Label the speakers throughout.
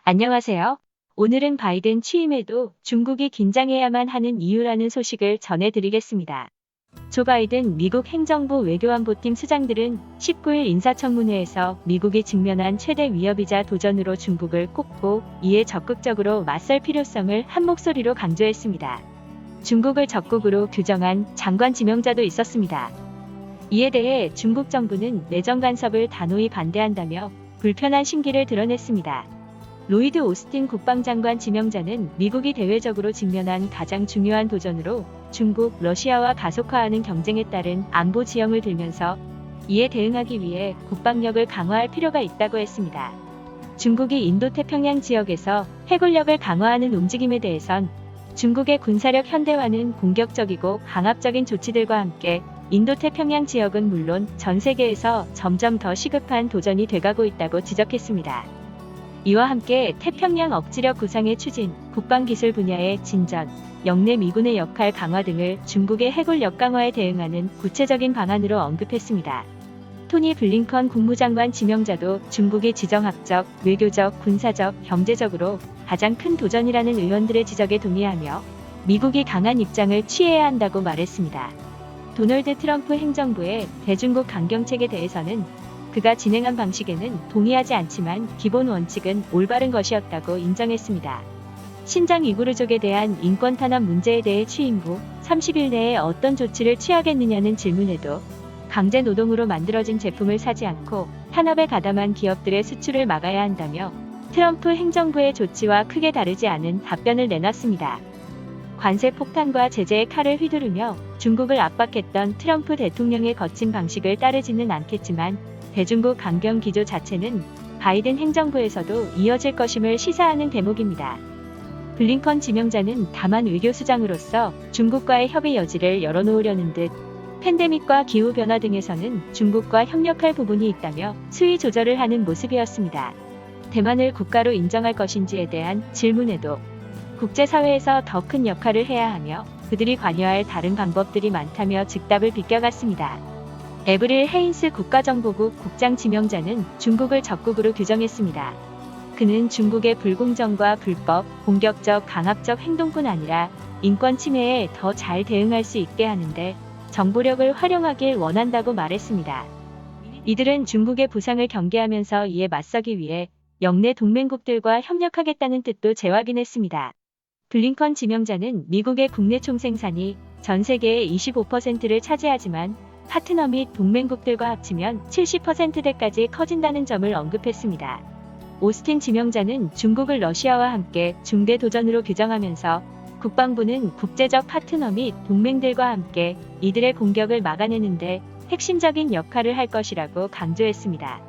Speaker 1: 안녕하세요. 오늘은 바이든 취임에도 중국이 긴장해야만 하는 이유라는 소식을 전해드리겠습니다. 조 바이든 미국 행정부 외교안보팀 수장들은 19일 인사청문회에서 미국이 직면한 최대 위협이자 도전으로 중국을 꼽고 이에 적극적으로 맞설 필요성을 한 목소리로 강조했습니다. 중국을 적국으로 규정한 장관 지명자도 있었습니다. 이에 대해 중국 정부는 내정 간섭을 단호히 반대한다며 불편한 심기를 드러냈습니다. 로이드 오스틴 국방장관 지명자는 미국이 대외적으로 직면한 가장 중요한 도전으로 중국, 러시아와 가속화하는 경쟁에 따른 안보 지형을 들면서 이에 대응하기 위해 국방력을 강화할 필요가 있다고 했습니다. 중국이 인도태평양 지역에서 해군력을 강화하는 움직임에 대해선 중국의 군사력 현대화는 공격적이고 강압적인 조치들과 함께 인도태평양 지역은 물론 전 세계에서 점점 더 시급한 도전이 돼가고 있다고 지적했습니다. 이와 함께 태평양 억지력 구상의 추진, 국방기술 분야의 진전, 영내 미군의 역할 강화 등을 중국의 해군력 강화에 대응하는 구체적인 방안으로 언급했습니다. 토니 블링컨 국무장관 지명자도 중국이 지정학적, 외교적, 군사적, 경제적으로 가장 큰 도전이라는 의원들의 지적에 동의하며 미국이 강한 입장을 취해야 한다고 말했습니다. 도널드 트럼프 행정부의 대중국 강경책에 대해서는 그가 진행한 방식에는 동의하지 않지만 기본 원칙은 올바른 것이었다고 인정했습니다. 신장 위구르족에 대한 인권 탄압 문제에 대해 취임 후 30일 내에 어떤 조치를 취하겠느냐는 질문에도 강제 노동으로 만들어진 제품을 사지 않고 탄압에 가담한 기업들의 수출을 막아야 한다며 트럼프 행정부의 조치와 크게 다르지 않은 답변을 내놨습니다. 관세 폭탄과 제재의 칼을 휘두르며 중국을 압박했던 트럼프 대통령의 거친 방식을 따르지는 않겠지만 대중국 강경 기조 자체는 바이든 행정부에서도 이어질 것임을 시사하는 대목입니다. 블링컨 지명자는 다만 외교수장으로서 중국과의 협의 여지를 열어놓으려는 듯 팬데믹과 기후변화 등에서는 중국과 협력할 부분이 있다며 수위 조절을 하는 모습이었습니다. 대만을 국가로 인정할 것인지에 대한 질문에도 국제사회에서 더 큰 역할을 해야 하며 그들이 관여할 다른 방법들이 많다며 즉답을 비껴갔습니다. 에브릴 헤인스 국가정보국 국장 지명자는 중국을 적국으로 규정했습니다. 그는 중국의 불공정과 불법, 공격적, 강압적 행동뿐 아니라 인권 침해에 더 잘 대응할 수 있게 하는데 정보력을 활용하길 원한다고 말했습니다. 이들은 중국의 부상을 경계하면서 이에 맞서기 위해 영내 동맹국들과 협력하겠다는 뜻도 재확인했습니다. 블링컨 지명자는 미국의 국내 총생산이 전 세계의 25%를 차지하지만 파트너 및 동맹국들과 합치면 70%대까지 커진다는 점을 언급했습니다. 오스틴 지명자는 중국을 러시아와 함께 중대 도전으로 규정하면서 국방부는 국제적 파트너 및 동맹들과 함께 이들의 공격을 막아내는데 핵심적인 역할을 할 것이라고 강조했습니다.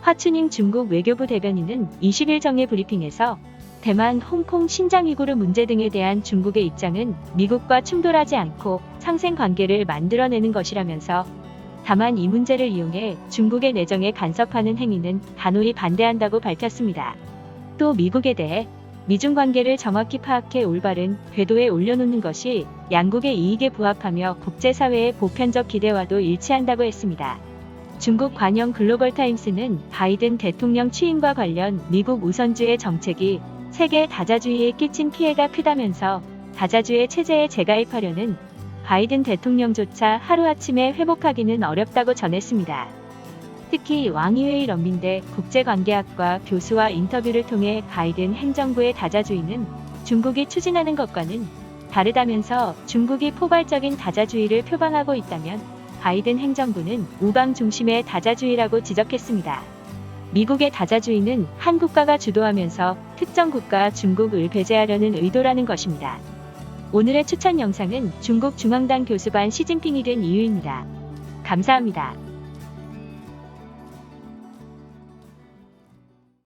Speaker 1: 화춘잉 중국 외교부 대변인은 20일 정례 브리핑에서 대만, 홍콩, 신장 위구르 문제 등에 대한 중국의 입장은 미국과 충돌하지 않고 상생 관계를 만들어내는 것이라면서 다만 이 문제를 이용해 중국의 내정에 간섭하는 행위는 단호히 반대한다고 밝혔습니다. 또 미국에 대해 미중 관계를 정확히 파악해 올바른 궤도에 올려놓는 것이 양국의 이익에 부합하며 국제사회의 보편적 기대와도 일치한다고 했습니다. 중국 관영 글로벌타임스는 바이든 대통령 취임과 관련 미국 우선주의 정책이 세계 다자주의에 끼친 피해가 크다면서 다자주의 체제에 재가입하려는 바이든 대통령조차 하루아침에 회복하기는 어렵다고 전했습니다. 특히 왕이웨이 런민대 국제관계학과 교수와 인터뷰를 통해 바이든 행정부의 다자주의는 중국이 추진하는 것과는 다르다면서 중국이 포괄적인 다자주의를 표방하고 있다면 바이든 행정부는 우방 중심의 다자주의라고 지적했습니다. 미국의 다자주의는 한 국가가 주도하면서 특정 국가 중국을 배제하려는 의도라는 것입니다. 오늘의 추천 영상은 중국 중앙당 교수반 시진핑이 된 이유입니다. 감사합니다.